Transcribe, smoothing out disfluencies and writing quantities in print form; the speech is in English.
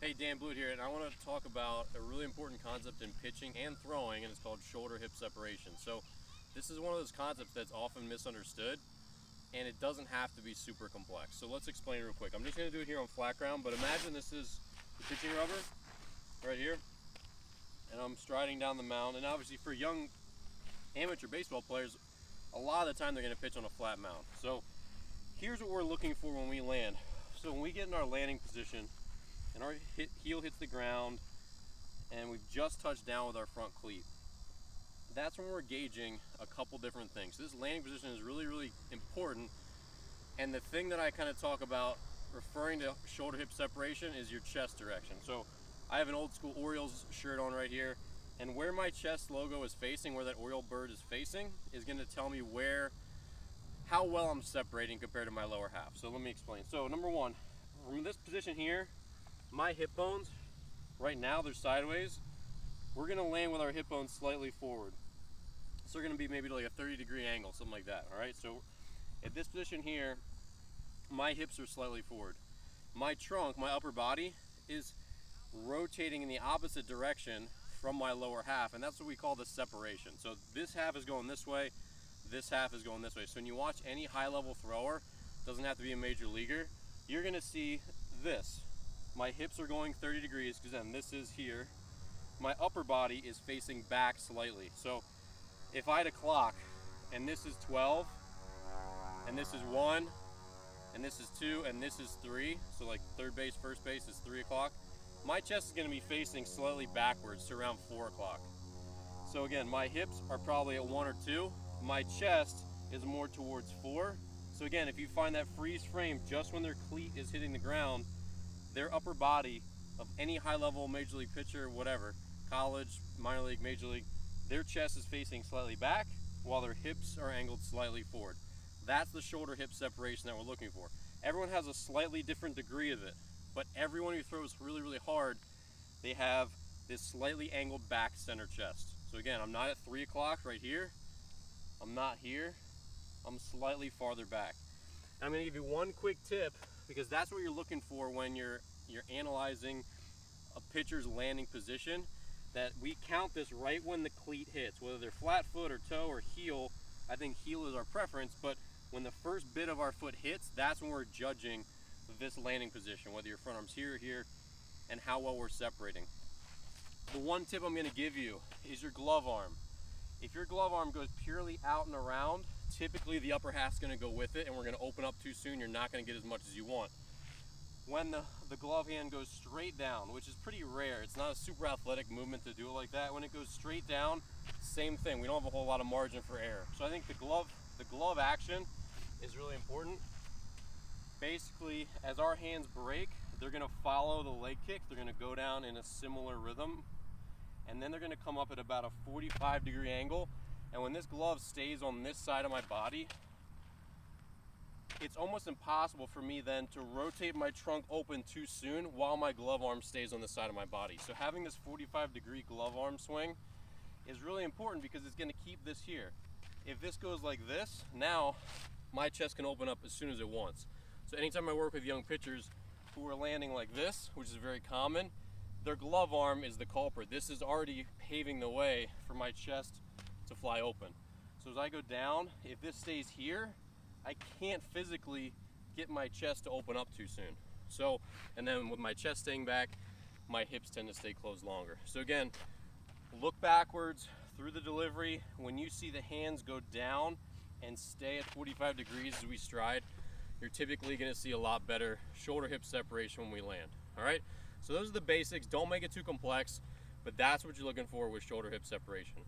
Hey, Dan Blute here, and I want to talk about a really important concept in pitching and throwing, and it's called shoulder-hip separation. So this is one of those concepts that's often misunderstood, and it doesn't have to be super complex. So let's explain it real quick. I'm just going to do it here on flat ground, but imagine this is the pitching rubber right here, and I'm striding down the mound. And obviously for young amateur baseball players, a lot of the time they're going to pitch on a flat mound. So here's what we're looking for when we land. So when we get in our landing position, and our heel hits the ground and we've just touched down with our front cleat, that's when we're gauging a couple different things. This landing position is really important, and the thing that I kind of talk about referring to shoulder hip separation is your chest direction. So I have an old school Orioles shirt on right here, and where my chest logo is facing, where that Oriole bird is facing, is going to tell me how well I'm separating compared to my lower half. So let me explain. So number one, from this position here, my hip bones, right now they're sideways. We're gonna land with our hip bones slightly forward. So they're gonna be maybe like a 30-degree angle, something like that, all right? So at this position here, my hips are slightly forward. My trunk, my upper body, is rotating in the opposite direction from my lower half, and that's what we call the separation. So this half is going this way, this half is going this way. So when you watch any high-level thrower, doesn't have to be a major leaguer, you're gonna see this. My hips are going 30 degrees because then this is here. My upper body is facing back slightly. So if I had a clock and this is 12, and this is 1, and this is 2, and this is 3, so like third base, first base is 3 o'clock, my chest is going to be facing slightly backwards to around 4 o'clock. So again, my hips are probably at 1 or 2. My chest is more towards 4. So again, if you find that freeze frame just when their cleat is hitting the ground, their upper body of any high-level major league pitcher, whatever, college, minor league, major league, their chest is facing slightly back while their hips are angled slightly forward. That's the shoulder hip separation that we're looking for. Everyone has a slightly different degree of it, but everyone who throws really hard, they have this slightly angled back center chest. So again, I'm not at 3 o'clock right here. I'm not here. I'm slightly farther back. And I'm gonna give you one quick tip, because that's what you're looking for when you're analyzing a pitcher's landing position, that we count this right when the cleat hits, whether they're flat foot or toe or heel. I think heel is our preference, but when the first bit of our foot hits, that's when we're judging this landing position, whether your front arm's here or here, and how well we're separating. The one tip I'm gonna give you is your glove arm. If your glove arm goes purely out and around, typically the upper half's gonna go with it, and we're gonna open up too soon. You're not gonna get as much as you want. When the glove hand goes straight down, which is pretty rare, it's not a super athletic movement to do it like that. When it goes straight down, same thing. We don't have a whole lot of margin for error. So I think the glove action is really important. Basically, as our hands break, they're gonna follow the leg kick. They're gonna go down in a similar rhythm, and then they're gonna come up at about a 45-degree angle. And when this glove stays on this side of my body, it's almost impossible for me then to rotate my trunk open too soon while my glove arm stays on the side of my body. So having this 45-degree glove arm swing is really important, because it's gonna keep this here. If this goes like this, now my chest can open up as soon as it wants. So anytime I work with young pitchers who are landing like this, which is very common, their glove arm is the culprit. This is already paving the way for my chest to fly open. So as I go down, if this stays here, I can't physically get my chest to open up too soon. So, and then with my chest staying back, my hips tend to stay closed longer. So again, look backwards through the delivery. When you see the hands go down and stay at 45 degrees as we stride, you're typically gonna see a lot better shoulder hip separation when we land, all right? So those are the basics. Don't make it too complex, but that's what you're looking for with shoulder hip separation.